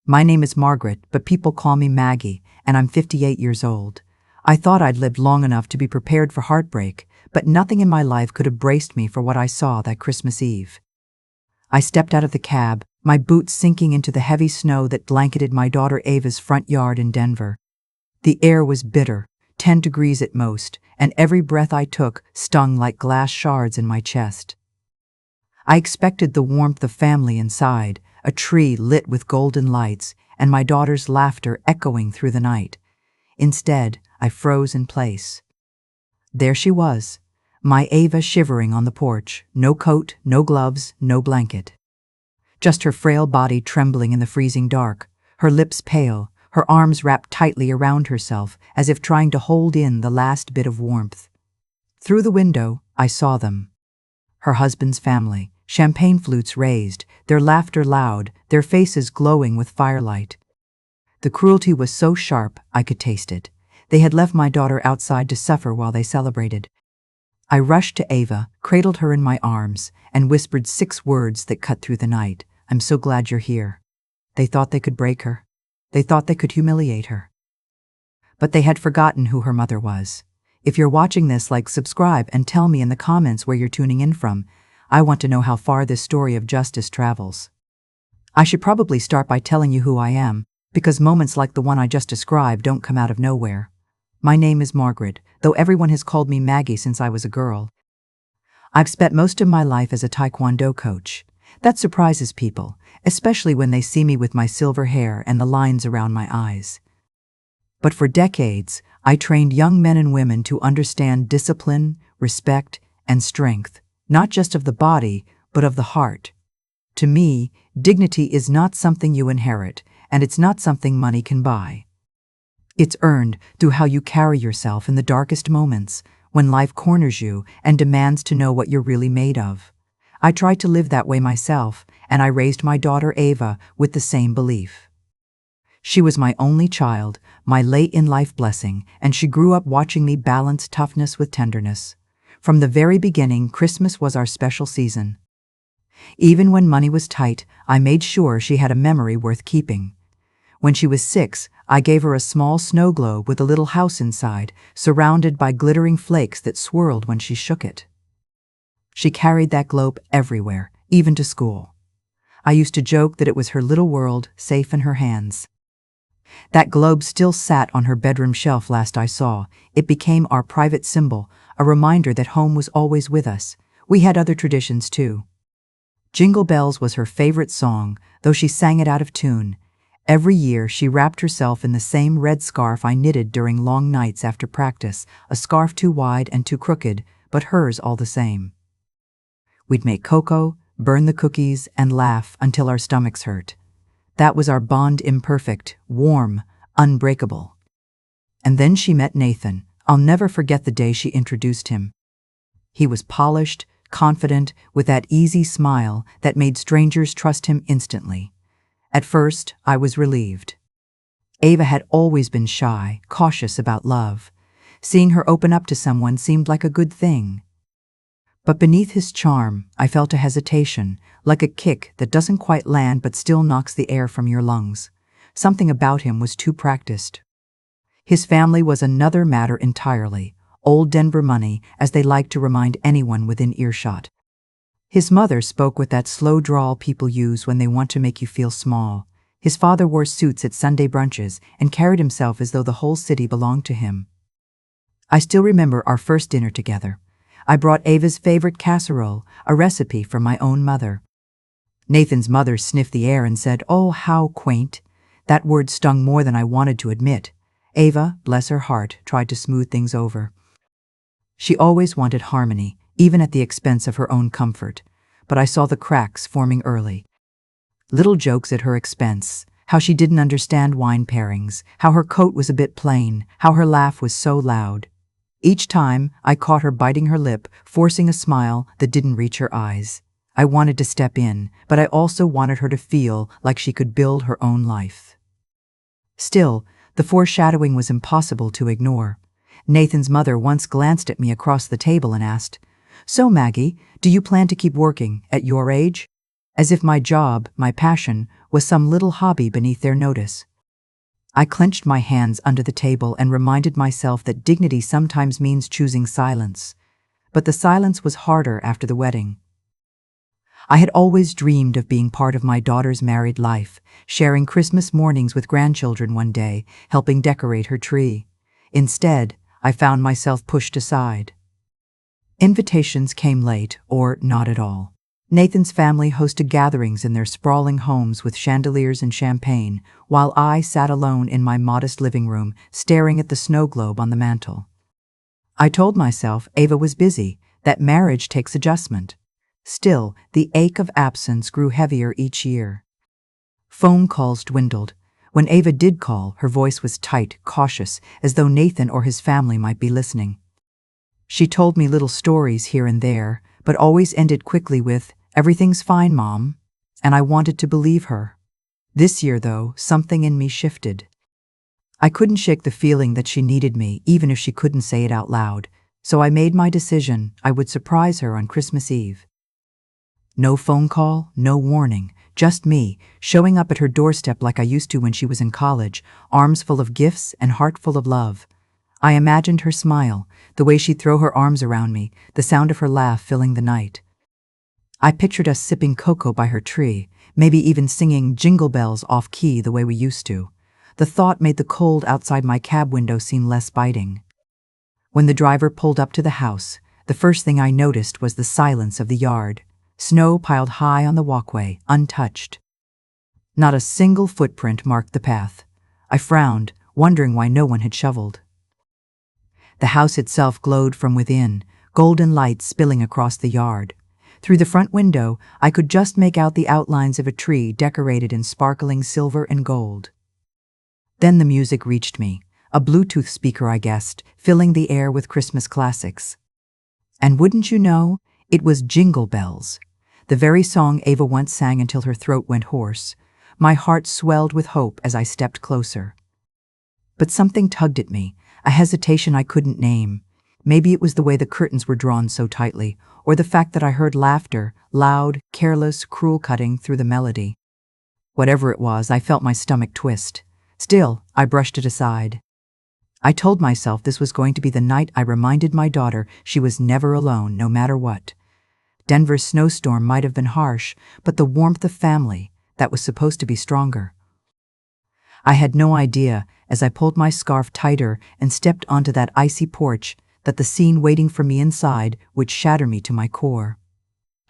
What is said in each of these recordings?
My name is Margaret, but people call me Maggie, and I'm 58 years old. I thought I'd lived long enough to be prepared for heartbreak, but nothing in my life could have braced me for what I saw that Christmas Eve. I stepped out of the cab, my boots sinking into the heavy snow that blanketed my daughter Ava's front yard in Denver. The air was bitter, 10 degrees at most, and every breath I took stung like glass shards in my chest. I expected the warmth of family inside, a tree lit with golden lights, and my daughter's laughter echoing through the night. Instead, I froze in place. There she was, my Ava shivering on the porch, no coat, no gloves, no blanket. Just her frail body trembling in the freezing dark, her lips pale, her arms wrapped tightly around herself as if trying to hold in the last bit of warmth. Through the window, I saw them. Her husband's family, champagne flutes raised, their laughter loud, their faces glowing with firelight. The cruelty was so sharp I could taste it. They had left my daughter outside to suffer while they celebrated. I rushed to Ava, cradled her in my arms, and whispered 6 words that cut through the night. I'm so glad you're here. They thought they could break her. They thought they could humiliate her. But they had forgotten who her mother was. If you're watching this, like, subscribe, and tell me in the comments where you're tuning in from. I want to know how far this story of justice travels. I should probably start by telling you who I am, because moments like the one I just described don't come out of nowhere. My name is Margaret, though everyone has called me Maggie since I was a girl. I've spent most of my life as a taekwondo coach. That surprises people, especially when they see me with my silver hair and the lines around my eyes. But for decades, I trained young men and women to understand discipline, respect, and strength, not just of the body, but of the heart. To me, dignity is not something you inherit, and it's not something money can buy. It's earned through how you carry yourself in the darkest moments, when life corners you and demands to know what you're really made of. I tried to live that way myself, and I raised my daughter Ava with the same belief. She was my only child, my late-in-life blessing, and she grew up watching me balance toughness with tenderness. From the very beginning, Christmas was our special season. Even when money was tight, I made sure she had a memory worth keeping. When she was 6, I gave her a small snow globe with a little house inside, surrounded by glittering flakes that swirled when she shook it. She carried that globe everywhere, even to school. I used to joke that it was her little world, safe in her hands. That globe still sat on her bedroom shelf last I saw. It became our private symbol, a reminder that home was always with us. We had other traditions too. Jingle Bells was her favorite song, though she sang it out of tune. Every year she wrapped herself in the same red scarf I knitted during long nights after practice, a scarf too wide and too crooked, but hers all the same. We'd make cocoa, burn the cookies, and laugh until our stomachs hurt. That was our bond, imperfect, warm, unbreakable. And then she met Nathan. I'll never forget the day she introduced him. He was polished, confident, with that easy smile that made strangers trust him instantly. At first, I was relieved. Ava had always been shy, cautious about love. Seeing her open up to someone seemed like a good thing. But beneath his charm, I felt a hesitation, like a kick that doesn't quite land but still knocks the air from your lungs. Something about him was too practiced. His family was another matter entirely, old Denver money, as they liked to remind anyone within earshot. His mother spoke with that slow drawl people use when they want to make you feel small. His father wore suits at Sunday brunches and carried himself as though the whole city belonged to him. I still remember our first dinner together. I brought Ava's favorite casserole, a recipe from my own mother. Nathan's mother sniffed the air and said, "Oh, how quaint." That word stung more than I wanted to admit. Ava, bless her heart, tried to smooth things over. She always wanted harmony, even at the expense of her own comfort, but I saw the cracks forming early. Little jokes at her expense, how she didn't understand wine pairings, how her coat was a bit plain, how her laugh was so loud. Each time, I caught her biting her lip, forcing a smile that didn't reach her eyes. I wanted to step in, but I also wanted her to feel like she could build her own life. Still, the foreshadowing was impossible to ignore. Nathan's mother once glanced at me across the table and asked, "So, Maggie, do you plan to keep working at your age?" as if my job, my passion, was some little hobby beneath their notice. I clenched my hands under the table and reminded myself that dignity sometimes means choosing silence. But the silence was harder after the wedding. I had always dreamed of being part of my daughter's married life, sharing Christmas mornings with grandchildren one day, helping decorate her tree. Instead, I found myself pushed aside. Invitations came late, or not at all. Nathan's family hosted gatherings in their sprawling homes with chandeliers and champagne, while I sat alone in my modest living room, staring at the snow globe on the mantel. I told myself Ava was busy, that marriage takes adjustment. Still, the ache of absence grew heavier each year. Phone calls dwindled. When Ava did call, her voice was tight, cautious, as though Nathan or his family might be listening. She told me little stories here and there, but always ended quickly with, "Everything's fine, Mom," and I wanted to believe her. This year, though, something in me shifted. I couldn't shake the feeling that she needed me, even if she couldn't say it out loud, so I made my decision I would surprise her on Christmas Eve. No phone call, no warning, just me, showing up at her doorstep like I used to when she was in college, arms full of gifts and heart full of love. I imagined her smile, the way she'd throw her arms around me, the sound of her laugh filling the night. I pictured us sipping cocoa by her tree, maybe even singing Jingle Bells off-key the way we used to. The thought made the cold outside my cab window seem less biting. When the driver pulled up to the house, the first thing I noticed was the silence of the yard. Snow piled high on the walkway, untouched. Not a single footprint marked the path. I frowned, wondering why no one had shoveled. The house itself glowed from within, golden light spilling across the yard. Through the front window, I could just make out the outlines of a tree decorated in sparkling silver and gold. Then the music reached me, a Bluetooth speaker, I guessed, filling the air with Christmas classics. And wouldn't you know, it was Jingle Bells, the very song Ava once sang until her throat went hoarse. My heart swelled with hope as I stepped closer. But something tugged at me, a hesitation I couldn't name. Maybe it was the way the curtains were drawn so tightly, or the fact that I heard laughter, loud, careless, cruel cutting through the melody. Whatever it was, I felt my stomach twist. Still, I brushed it aside. I told myself this was going to be the night I reminded my daughter she was never alone, no matter what. Denver's snowstorm might have been harsh, but the warmth of family, that was supposed to be stronger. I had no idea, as I pulled my scarf tighter and stepped onto that icy porch, that the scene waiting for me inside would shatter me to my core.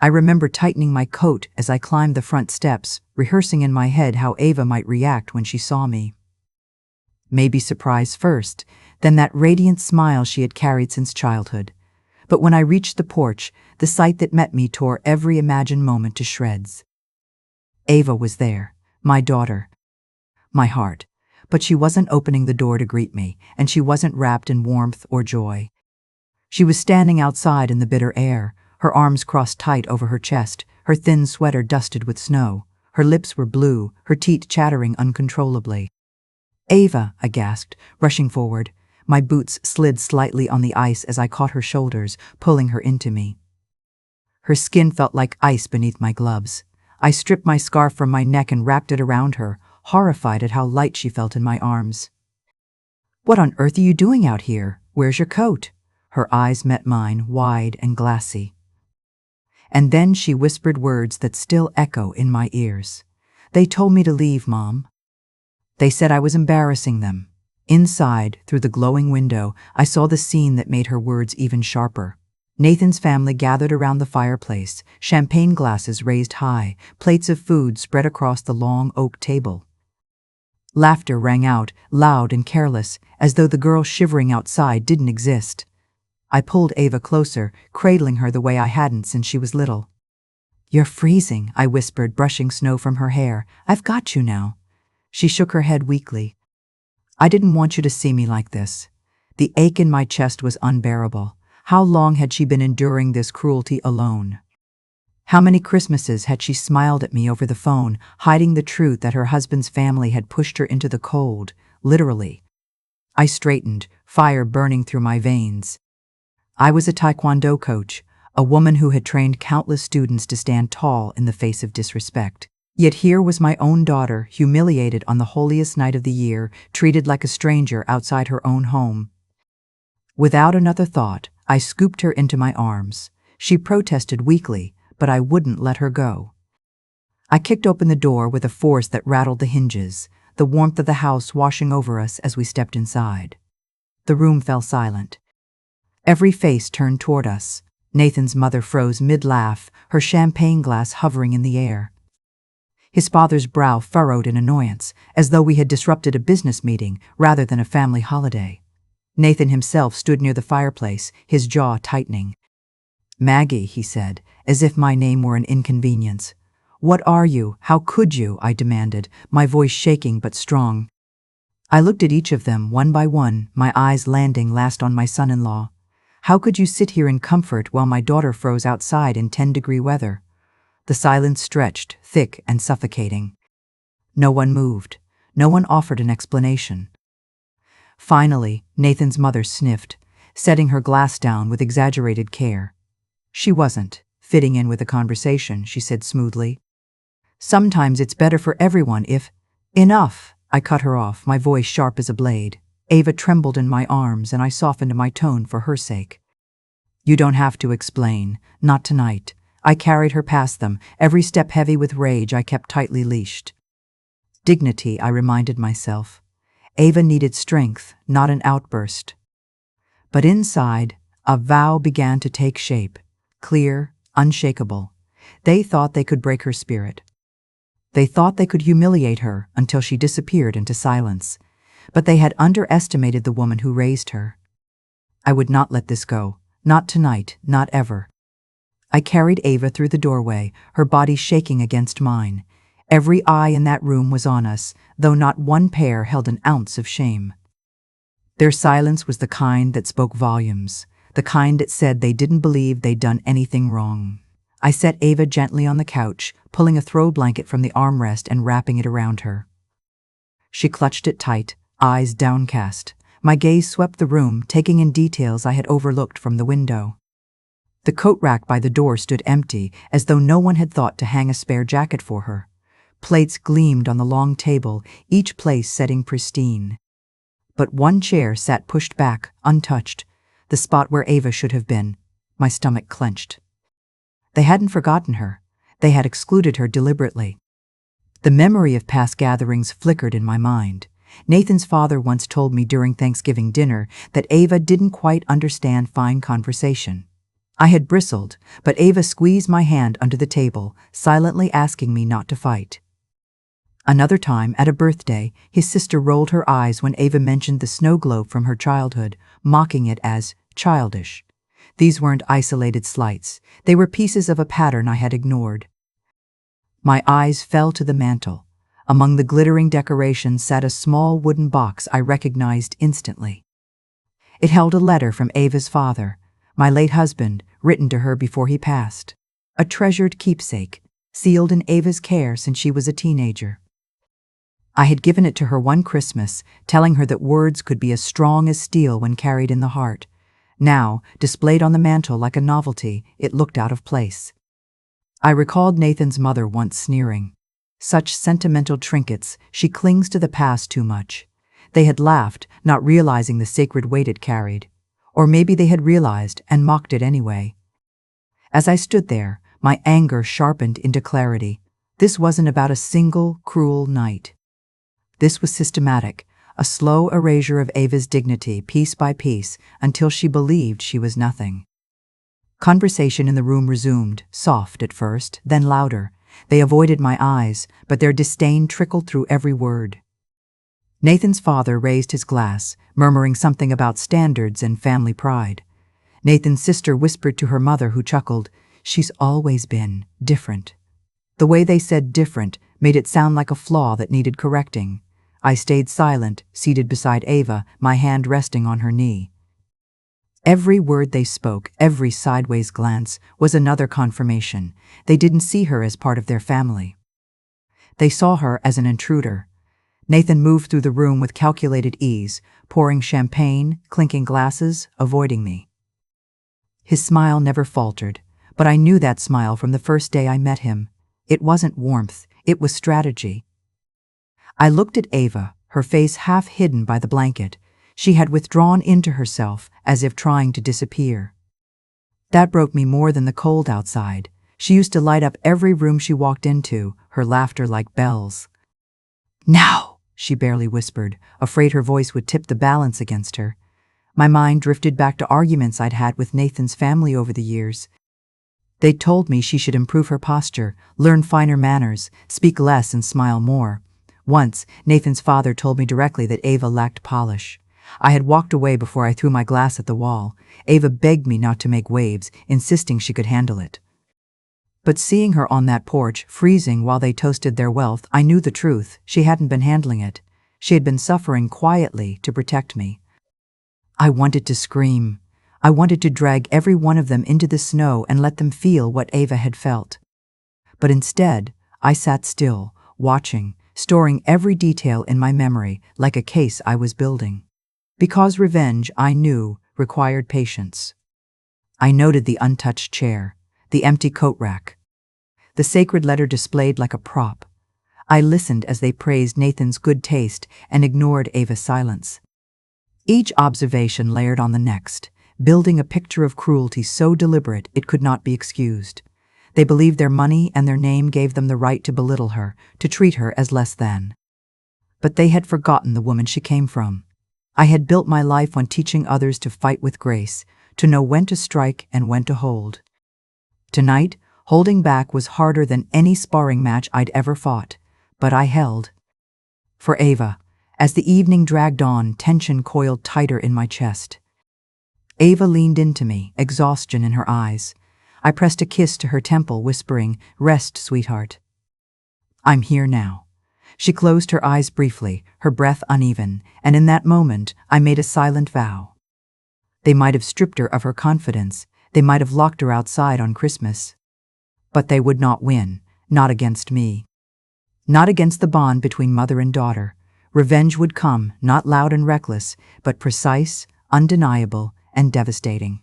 I remember tightening my coat as I climbed the front steps, rehearsing in my head how Ava might react when she saw me. Maybe surprise first, then that radiant smile she had carried since childhood. But when I reached the porch, the sight that met me tore every imagined moment to shreds. Ava was there, my daughter, my heart, but she wasn't opening the door to greet me, and she wasn't wrapped in warmth or joy. She was standing outside in the bitter air, her arms crossed tight over her chest, her thin sweater dusted with snow. Her lips were blue, her teeth chattering uncontrollably. "Ava," I gasped, rushing forward. My boots slid slightly on the ice as I caught her shoulders, pulling her into me. Her skin felt like ice beneath my gloves. I stripped my scarf from my neck and wrapped it around her, horrified at how light she felt in my arms. "What on earth are you doing out here? Where's your coat?" Her eyes met mine, wide and glassy. And then she whispered words that still echo in my ears. "They told me to leave, Mom. They said I was embarrassing them." Inside, through the glowing window, I saw the scene that made her words even sharper. Nathan's family gathered around the fireplace, champagne glasses raised high, plates of food spread across the long oak table. Laughter rang out, loud and careless, as though the girl shivering outside didn't exist. I pulled Ava closer, cradling her the way I hadn't since she was little. "You're freezing," I whispered, brushing snow from her hair. "I've got you now." She shook her head weakly. "I didn't want you to see me like this." The ache in my chest was unbearable. How long had she been enduring this cruelty alone? How many Christmases had she smiled at me over the phone, hiding the truth that her husband's family had pushed her into the cold, literally? I straightened, fire burning through my veins. I was a taekwondo coach, a woman who had trained countless students to stand tall in the face of disrespect. Yet here was my own daughter, humiliated on the holiest night of the year, treated like a stranger outside her own home. Without another thought, I scooped her into my arms. She protested weakly, but I wouldn't let her go. I kicked open the door with a force that rattled the hinges, the warmth of the house washing over us as we stepped inside. The room fell silent. Every face turned toward us. Nathan's mother froze mid-laugh, her champagne glass hovering in the air. His father's brow furrowed in annoyance, as though we had disrupted a business meeting rather than a family holiday. Nathan himself stood near the fireplace, his jaw tightening. "Maggie," he said, as if my name were an inconvenience. "What are you? How could you?" I demanded, my voice shaking but strong. I looked at each of them one by one, my eyes landing last on my son-in-law. "How could you sit here in comfort while my daughter froze outside in 10-degree weather?" The silence stretched, thick and suffocating. No one moved. No one offered an explanation. Finally, Nathan's mother sniffed, setting her glass down with exaggerated care. "She wasn't fitting in with the conversation," she said smoothly. "Sometimes it's better for everyone if—" "Enough!" I cut her off, my voice sharp as a blade. Ava trembled in my arms and I softened my tone for her sake. "You don't have to explain. Not tonight." I carried her past them, every step heavy with rage I kept tightly leashed. Dignity, I reminded myself. Ava needed strength, not an outburst. But inside, a vow began to take shape, clear, unshakable. They thought they could break her spirit. They thought they could humiliate her until she disappeared into silence. But they had underestimated the woman who raised her. I would not let this go. Not tonight, not ever. I carried Ava through the doorway, her body shaking against mine. Every eye in that room was on us, though not one pair held an ounce of shame. Their silence was the kind that spoke volumes, the kind that said they didn't believe they'd done anything wrong. I set Ava gently on the couch, pulling a throw blanket from the armrest and wrapping it around her. She clutched it tight, eyes downcast. My gaze swept the room, taking in details I had overlooked from the window. The coat rack by the door stood empty, as though no one had thought to hang a spare jacket for her. Plates gleamed on the long table, each place setting pristine. But one chair sat pushed back, untouched, the spot where Ava should have been. My stomach clenched. They hadn't forgotten her. They had excluded her deliberately. The memory of past gatherings flickered in my mind. Nathan's father once told me during Thanksgiving dinner that Ava didn't quite understand fine conversation. I had bristled, but Ava squeezed my hand under the table, silently asking me not to fight. Another time, at a birthday, his sister rolled her eyes when Ava mentioned the snow globe from her childhood, mocking it as childish. These weren't isolated slights. They were pieces of a pattern I had ignored. My eyes fell to the mantel. Among the glittering decorations sat a small wooden box I recognized instantly. It held a letter from Ava's father, my late husband, written to her before he passed. A treasured keepsake, sealed in Ava's care since she was a teenager. I had given it to her one Christmas, telling her that words could be as strong as steel when carried in the heart. Now, displayed on the mantel like a novelty, it looked out of place. I recalled Nathan's mother once sneering. "Such sentimental trinkets, she clings to the past too much." They had laughed, not realizing the sacred weight it carried. Or maybe they had realized and mocked it anyway. As I stood there, my anger sharpened into clarity. This wasn't about a single, cruel night. This was systematic, a slow erasure of Ava's dignity piece by piece until she believed she was nothing. Conversation in the room resumed, soft at first, then louder. They avoided my eyes, but their disdain trickled through every word. Nathan's father raised his glass, murmuring something about standards and family pride. Nathan's sister whispered to her mother, who chuckled, "She's always been different." The way they said different made it sound like a flaw that needed correcting. I stayed silent, seated beside Ava, my hand resting on her knee. Every word they spoke, every sideways glance, was another confirmation. They didn't see her as part of their family. They saw her as an intruder. Nathan moved through the room with calculated ease, pouring champagne, clinking glasses, avoiding me. His smile never faltered, but I knew that smile from the first day I met him. It wasn't warmth, it was strategy. I looked at Ava, her face half hidden by the blanket. She had withdrawn into herself as if trying to disappear. That broke me more than the cold outside. She used to light up every room she walked into, her laughter like bells. "Now," she barely whispered, afraid her voice would tip the balance against her. My mind drifted back to arguments I'd had with Nathan's family over the years. They'd told me she should improve her posture, learn finer manners, speak less and smile more. Once, Nathan's father told me directly that Ava lacked polish. I had walked away before I threw my glass at the wall. Ava begged me not to make waves, insisting she could handle it. But seeing her on that porch, freezing while they toasted their wealth, I knew the truth. She hadn't been handling it. She had been suffering quietly to protect me. I wanted to scream. I wanted to drag every one of them into the snow and let them feel what Ava had felt. But instead, I sat still, watching, storing every detail in my memory like a case I was building. Because revenge, I knew, required patience. I noted the untouched chair, the empty coat rack, the sacred letter displayed like a prop. I listened as they praised Nathan's good taste and ignored Ava's silence. Each observation layered on the next, building a picture of cruelty so deliberate it could not be excused. They believed their money and their name gave them the right to belittle her, to treat her as less than. But they had forgotten the woman she came from. I had built my life on teaching others to fight with grace, to know when to strike and when to hold. Tonight, holding back was harder than any sparring match I'd ever fought, but I held. For Ava, as the evening dragged on, tension coiled tighter in my chest. Ava leaned into me, exhaustion in her eyes. I pressed a kiss to her temple, whispering, "Rest, sweetheart. I'm here now." She closed her eyes briefly, her breath uneven, and in that moment I made a silent vow. They might have stripped her of her confidence, they might have locked her outside on Christmas. But they would not win, not against me. Not against the bond between mother and daughter. Revenge would come, not loud and reckless, but precise, undeniable, and devastating.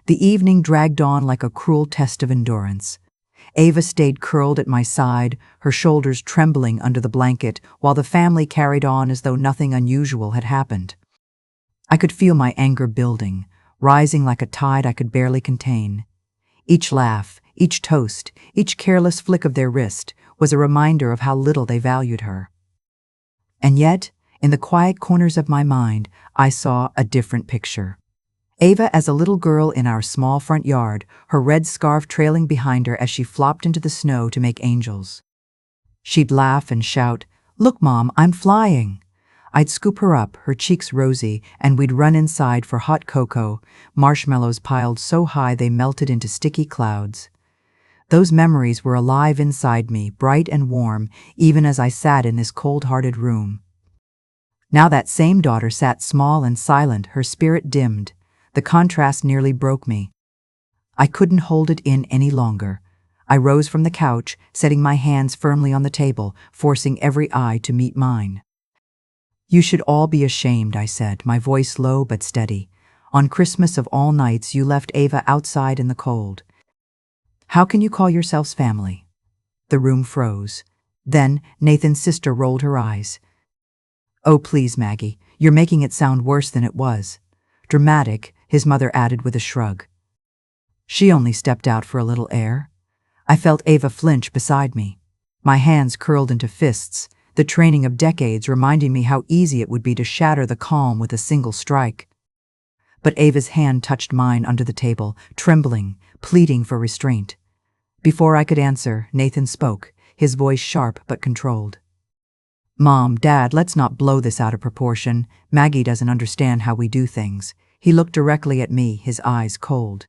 The evening dragged on like a cruel test of endurance. Ava stayed curled at my side, her shoulders trembling under the blanket, while the family carried on as though nothing unusual had happened. I could feel my anger building, rising like a tide I could barely contain. Each laugh, each toast, each careless flick of their wrist was a reminder of how little they valued her. And yet, in the quiet corners of my mind, I saw a different picture. Ava as a little girl in our small front yard, her red scarf trailing behind her as she flopped into the snow to make angels. She'd laugh and shout, "Look, Mom, I'm flying." I'd scoop her up, her cheeks rosy, and we'd run inside for hot cocoa, marshmallows piled so high they melted into sticky clouds. Those memories were alive inside me, bright and warm, even as I sat in this cold-hearted room. Now that same daughter sat small and silent, her spirit dimmed. The contrast nearly broke me. I couldn't hold it in any longer. I rose from the couch, setting my hands firmly on the table, forcing every eye to meet mine. "You should all be ashamed," I said, my voice low but steady. "On Christmas of all nights, you left Ava outside in the cold. How can you call yourselves family?" The room froze. Then Nathan's sister rolled her eyes. "Oh, please, Maggie, you're making it sound worse than it was." "Dramatic," his mother added with a shrug. "She only stepped out for a little air." I felt Ava flinch beside me. My hands curled into fists, the training of decades reminding me how easy it would be to shatter the calm with a single strike. But Ava's hand touched mine under the table, trembling, pleading for restraint. Before I could answer, Nathan spoke, his voice sharp but controlled. "Mom, Dad, let's not blow this out of proportion. Maggie doesn't understand how we do things." He looked directly at me, his eyes cold.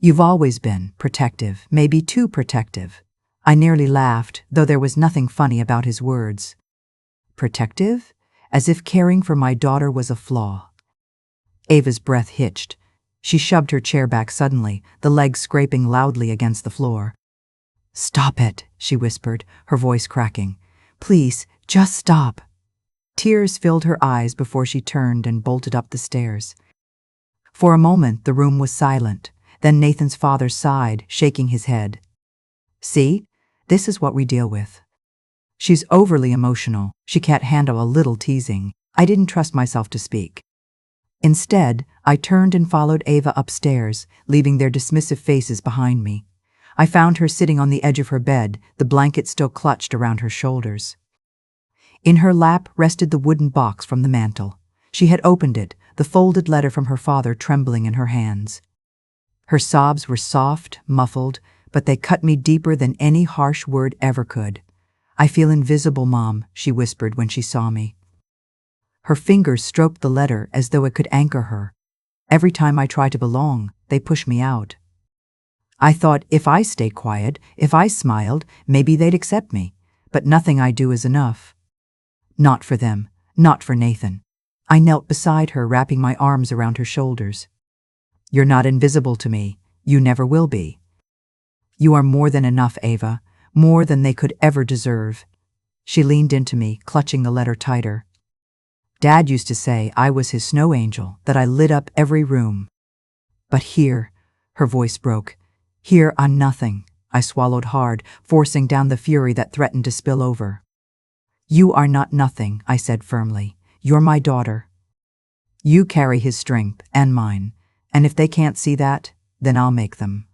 "You've always been protective, maybe too protective." I nearly laughed, though there was nothing funny about his words. Protective? As if caring for my daughter was a flaw. Ava's breath hitched. She shoved her chair back suddenly, the legs scraping loudly against the floor. "Stop it," she whispered, her voice cracking. "Please, just stop." Tears filled her eyes before she turned and bolted up the stairs. For a moment, the room was silent. Then Nathan's father sighed, shaking his head. See? This is what we deal with. She's overly emotional. She can't handle a little teasing. I didn't trust myself to speak. Instead, I turned and followed Ava upstairs, leaving their dismissive faces behind me. I found her sitting on the edge of her bed, the blanket still clutched around her shoulders. In her lap rested the wooden box from the mantel. She had opened it, the folded letter from her father trembling in her hands. Her sobs were soft, muffled, but they cut me deeper than any harsh word ever could. "I feel invisible, Mom," she whispered when she saw me. Her fingers stroked the letter as though it could anchor her. Every time I try to belong, they push me out. I thought if I stayed quiet, if I smiled, maybe they'd accept me. But nothing I do is enough. Not for them, not for Nathan. I knelt beside her, wrapping my arms around her shoulders. "You're not invisible to me. You never will be. You are more than enough, Ava, more than they could ever deserve." She leaned into me, clutching the letter tighter. Dad used to say I was his snow angel, that I lit up every room. But here, her voice broke, here I'm nothing. I swallowed hard, forcing down the fury that threatened to spill over. "You are not nothing," I said firmly. "You're my daughter. You carry his strength and mine, and if they can't see that, then I'll make them."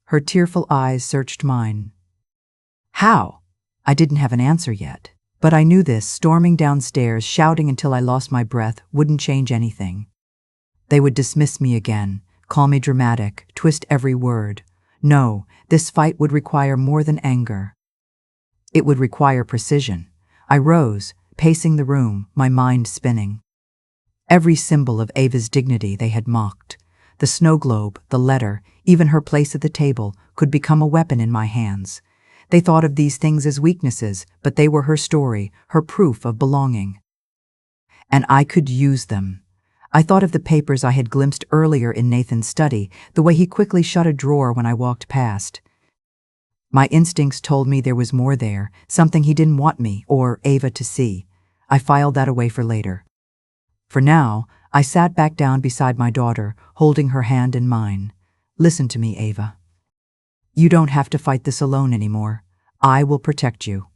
Her tearful eyes searched mine. How? I didn't have an answer yet, but I knew this, storming downstairs, shouting until I lost my breath, wouldn't change anything. They would dismiss me again, call me dramatic, twist every word. No, this fight would require more than anger. It would require precision. I rose, pacing the room, my mind spinning. Every symbol of Ava's dignity they had mocked. The snow globe, the letter, even her place at the table, could become a weapon in my hands. They thought of these things as weaknesses, but they were her story, her proof of belonging. And I could use them. I thought of the papers I had glimpsed earlier in Nathan's study, the way he quickly shut a drawer when I walked past. My instincts told me there was more there, something he didn't want me or Ava to see. I filed that away for later. For now, I sat back down beside my daughter, holding her hand in mine. "Listen to me, Ava. You don't have to fight this alone anymore. I will protect you.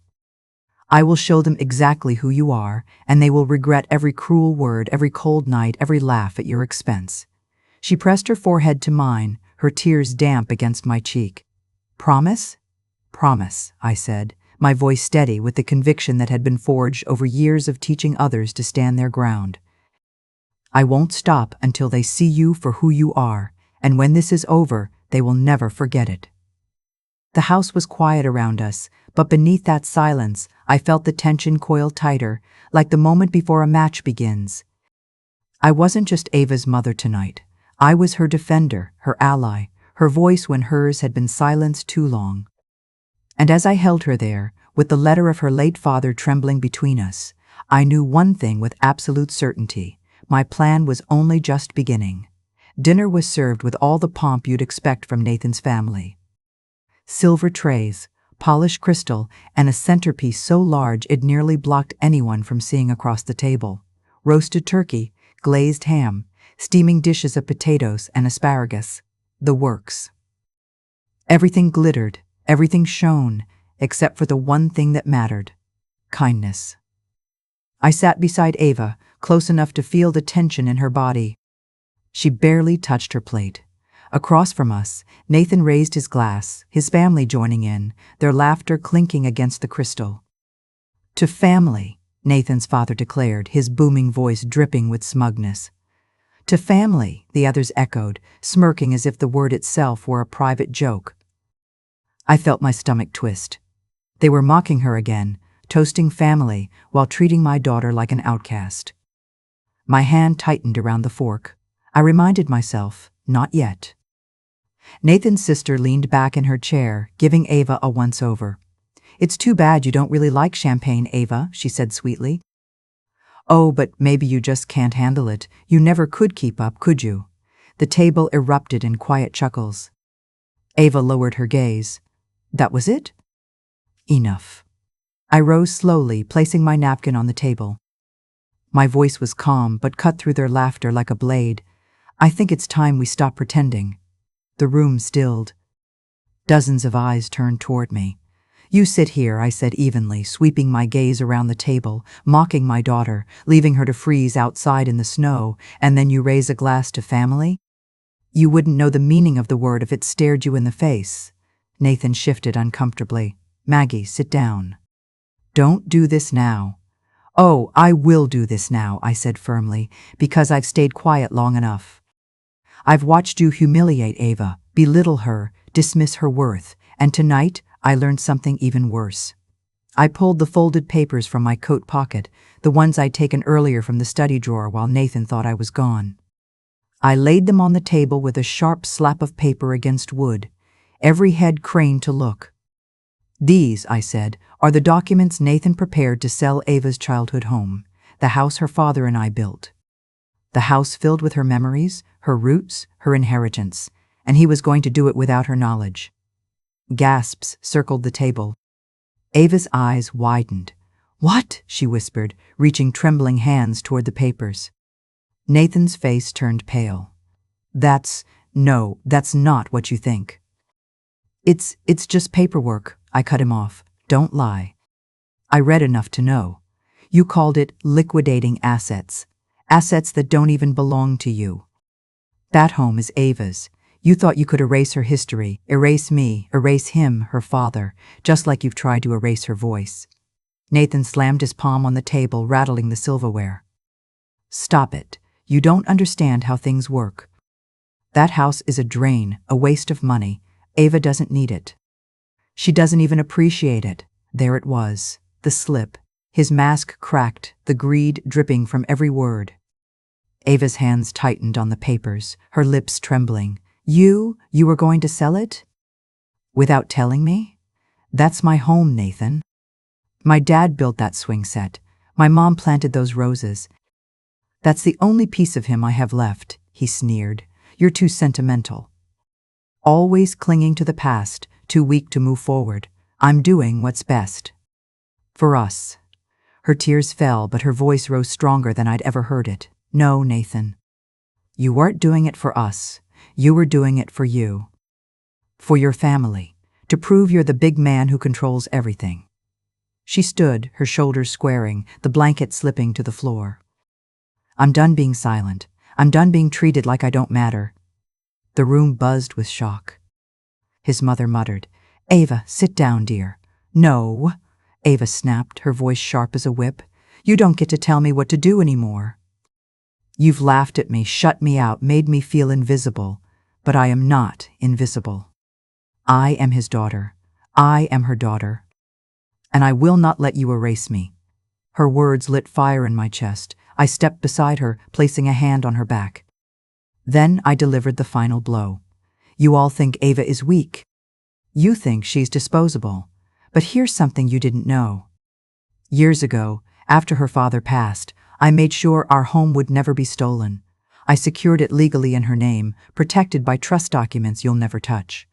I will show them exactly who you are, and they will regret every cruel word, every cold night, every laugh at your expense." She pressed her forehead to mine, her tears damp against my cheek. "Promise?" "Promise," I said, my voice steady with the conviction that had been forged over years of teaching others to stand their ground. "I won't stop until they see you for who you are, and when this is over, they will never forget it." The house was quiet around us, but beneath that silence, I felt the tension coil tighter, like the moment before a match begins. I wasn't just Ava's mother tonight. I was her defender, her ally, her voice when hers had been silenced too long. And as I held her there, with the letter of her late father trembling between us, I knew one thing with absolute certainty. My plan was only just beginning. Dinner was served with all the pomp you'd expect from Nathan's family. Silver trays, polished crystal, and a centerpiece so large it nearly blocked anyone from seeing across the table. Roasted turkey, glazed ham, steaming dishes of potatoes and asparagus. The works. Everything glittered, everything shone, except for the one thing that mattered: kindness. I sat beside Ava, close enough to feel the tension in her body. She barely touched her plate. Across from us, Nathan raised his glass, his family joining in, their laughter clinking against the crystal. "To family," Nathan's father declared, his booming voice dripping with smugness. "To family," the others echoed, smirking as if the word itself were a private joke. I felt my stomach twist. They were mocking her again, toasting family while treating my daughter like an outcast. My hand tightened around the fork. I reminded myself, not yet. Nathan's sister leaned back in her chair, giving Ava a once-over. "It's too bad you don't really like champagne, Ava," she said sweetly. "Oh, but maybe you just can't handle it. You never could keep up, could you?" The table erupted in quiet chuckles. Ava lowered her gaze. "That was it?" "Enough." I rose slowly, placing my napkin on the table. My voice was calm, but cut through their laughter like a blade. "I think it's time we stop pretending." The room stilled. Dozens of eyes turned toward me. "You sit here," I said evenly, sweeping my gaze around the table, mocking my daughter, leaving her to freeze outside in the snow, "and then you raise a glass to family? You wouldn't know the meaning of the word if it stared you in the face." Nathan shifted uncomfortably. "Maggie, sit down. Don't do this now." "Oh, I will do this now," I said firmly, "because I've stayed quiet long enough. I've watched you humiliate Ava, belittle her, dismiss her worth, and tonight I learned something even worse." I pulled the folded papers from my coat pocket, the ones I'd taken earlier from the study drawer while Nathan thought I was gone. I laid them on the table with a sharp slap of paper against wood. Every head craned to look. "These," I said, "are the documents Nathan prepared to sell Ava's childhood home, the house her father and I built. The house filled with her memories, her roots, her inheritance, and he was going to do it without her knowledge." Gasps circled the table. Ava's eyes widened. "What?" she whispered, reaching trembling hands toward the papers. Nathan's face turned pale. No, that's not what you think." It's just paperwork," I cut him off. "Don't lie. I read enough to know. You called it liquidating assets. Assets that don't even belong to you. That home is Ava's. You thought you could erase her history, erase me, erase him, her father, just like you've tried to erase her voice." Nathan slammed his palm on the table, rattling the silverware. "Stop it. You don't understand how things work. That house is a drain, a waste of money. Ava doesn't need it. She doesn't even appreciate it." There it was, the slip, his mask cracked, the greed dripping from every word. Ava's hands tightened on the papers, her lips trembling. You were going to sell it? Without telling me? That's my home, Nathan. My dad built that swing set. My mom planted those roses. That's the only piece of him I have left," he sneered. "You're too sentimental. Always clinging to the past, too weak to move forward. I'm doing what's best. For us." Her tears fell, but her voice rose stronger than I'd ever heard it. "No, Nathan. You weren't doing it for us. You were doing it for you. For your family. To prove you're the big man who controls everything." She stood, her shoulders squaring, the blanket slipping to the floor. "I'm done being silent. I'm done being treated like I don't matter." The room buzzed with shock. His mother muttered, "Ava, sit down, dear." "No," Ava snapped, her voice sharp as a whip. "You don't get to tell me what to do anymore. You've laughed at me, shut me out, made me feel invisible. But I am not invisible. I am his daughter. I am her daughter. And I will not let you erase me." Her words lit fire in my chest. I stepped beside her, placing a hand on her back. Then I delivered the final blow. "You all think Ava is weak. You think she's disposable. But here's something you didn't know. Years ago, after her father passed, I made sure our home would never be stolen. I secured it legally in her name, protected by trust documents you'll never touch."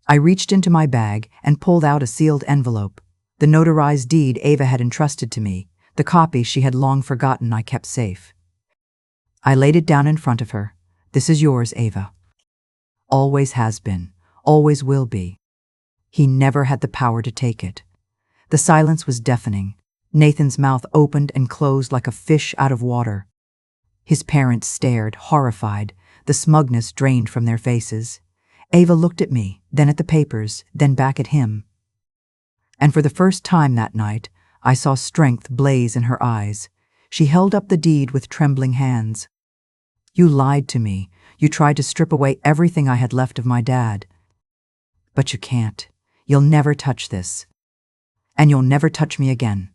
I reached into my bag and pulled out a sealed envelope. The notarized deed Ava had entrusted to me, the copy she had long forgotten I kept safe. I laid it down in front of her. "This is yours, Ava. Always has been, always will be." He never had the power to take it. The silence was deafening. Nathan's mouth opened and closed like a fish out of water. His parents stared, horrified, the smugness drained from their faces. Ava looked at me, then at the papers, then back at him. And for the first time that night, I saw strength blaze in her eyes. She held up the deed with trembling hands. "You lied to me. You tried to strip away everything I had left of my dad. But you can't. You'll never touch this. And you'll never touch me again."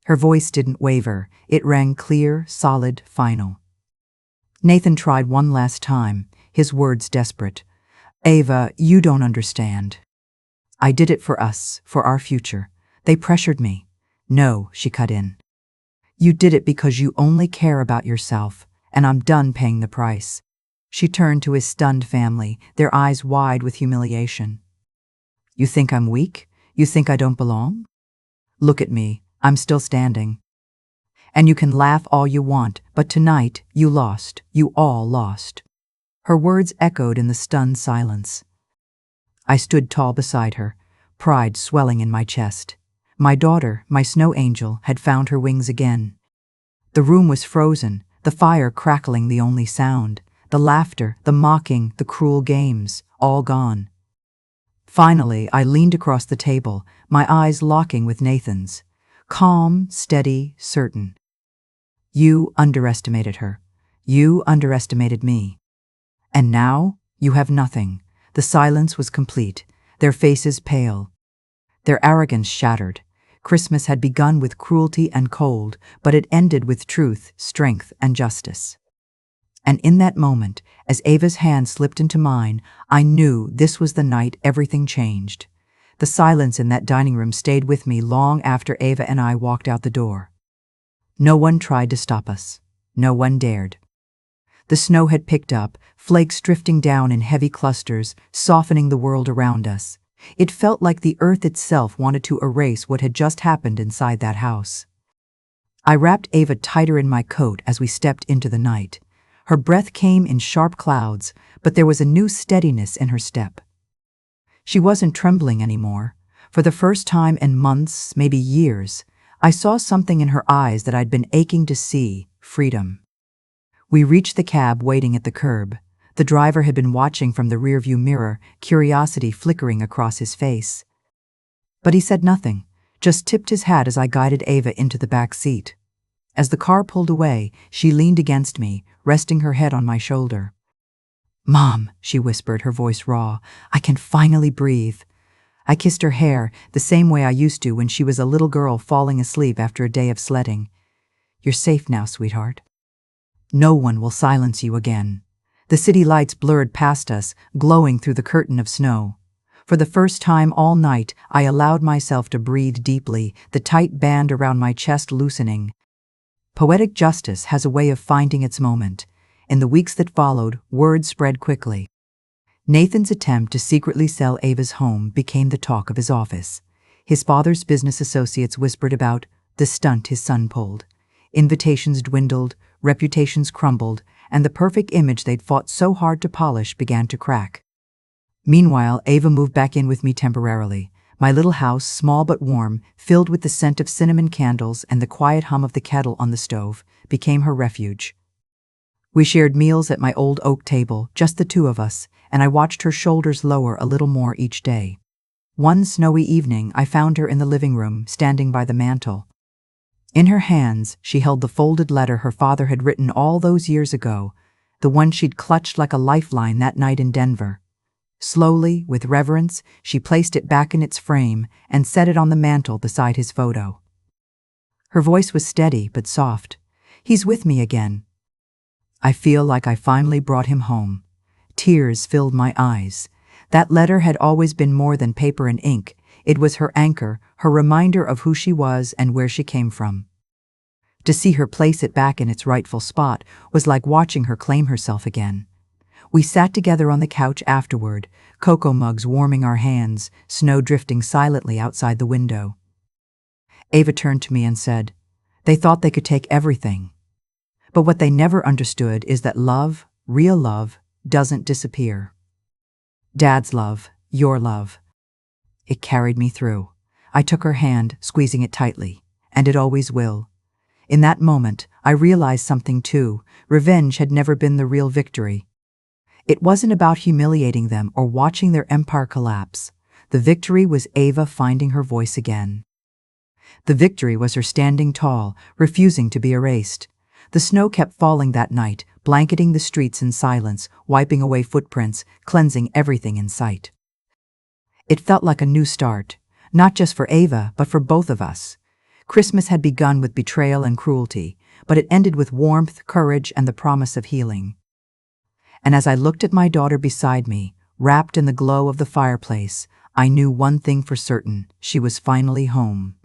Her voice didn't waver. It rang clear, solid, final. Nathan tried one last time, his words desperate. "Ava, you don't understand. I did it for us, for our future. They pressured me." "No," she cut in. "You did it because you only care about yourself, and I'm done paying the price." She turned to his stunned family, their eyes wide with humiliation. "You think I'm weak? You think I don't belong? Look at me. I'm still standing. And you can laugh all you want, but tonight you lost. You all lost." Her words echoed in the stunned silence. I stood tall beside her, pride swelling in my chest. My daughter, my snow angel, had found her wings again. The room was frozen, the fire crackling the only sound, the laughter, the mocking, the cruel games, all gone. Finally, I leaned across the table, my eyes locking with Nathan's. Calm, steady, certain. You underestimated her. You underestimated me. And now, you have nothing. The silence was complete, their faces pale, their arrogance shattered. Christmas had begun with cruelty and cold, but it ended with truth, strength, and justice. And in that moment, as Ava's hand slipped into mine, I knew this was the night everything changed. The silence in that dining room stayed with me long after Ava and I walked out the door. No one tried to stop us. No one dared. The snow had picked up, flakes drifting down in heavy clusters, softening the world around us. It felt like the earth itself wanted to erase what had just happened inside that house. I wrapped Ava tighter in my coat as we stepped into the night. Her breath came in sharp clouds, but there was a new steadiness in her step. She wasn't trembling anymore. For the first time in months, maybe years, I saw something in her eyes that I'd been aching to see: freedom. We reached the cab waiting at the curb. The driver had been watching from the rearview mirror, curiosity flickering across his face. But he said nothing, just tipped his hat as I guided Ava into the back seat. As the car pulled away, she leaned against me, resting her head on my shoulder. "Mom," she whispered, her voice raw, "I can finally breathe." I kissed her hair, the same way I used to when she was a little girl falling asleep after a day of sledding. "You're safe now, sweetheart. No one will silence you again." The city lights blurred past us, glowing through the curtain of snow. For the first time all night, I allowed myself to breathe deeply, the tight band around my chest loosening. Poetic justice has a way of finding its moment. In the weeks that followed, word spread quickly. Nathan's attempt to secretly sell Ava's home became the talk of his office. His father's business associates whispered about the stunt his son pulled. Invitations dwindled, reputations crumbled, and the perfect image they'd fought so hard to polish began to crack. Meanwhile, Ava moved back in with me temporarily. My little house, small but warm, filled with the scent of cinnamon candles and the quiet hum of the kettle on the stove, became her refuge. We shared meals at my old oak table, just the two of us, and I watched her shoulders lower a little more each day. One snowy evening, I found her in the living room, standing by the mantel. In her hands, she held the folded letter her father had written all those years ago, the one she'd clutched like a lifeline that night in Denver. Slowly, with reverence, she placed it back in its frame and set it on the mantel beside his photo. Her voice was steady but soft. "He's with me again. I feel like I finally brought him home." Tears filled my eyes. That letter had always been more than paper and ink. It was her anchor, her reminder of who she was and where she came from. To see her place it back in its rightful spot was like watching her claim herself again. We sat together on the couch afterward, cocoa mugs warming our hands, snow drifting silently outside the window. Ava turned to me and said, "They thought they could take everything. But what they never understood is that love, real love, doesn't disappear. Dad's love, your love." It carried me through. I took her hand, squeezing it tightly, and it always will. In that moment, I realized something too. Revenge had never been the real victory. It wasn't about humiliating them or watching their empire collapse. The victory was Ava finding her voice again. The victory was her standing tall, refusing to be erased. The snow kept falling that night, blanketing the streets in silence, wiping away footprints, cleansing everything in sight. It felt like a new start, not just for Ava, but for both of us. Christmas had begun with betrayal and cruelty, but it ended with warmth, courage, and the promise of healing. And as I looked at my daughter beside me, wrapped in the glow of the fireplace, I knew one thing for certain: she was finally home.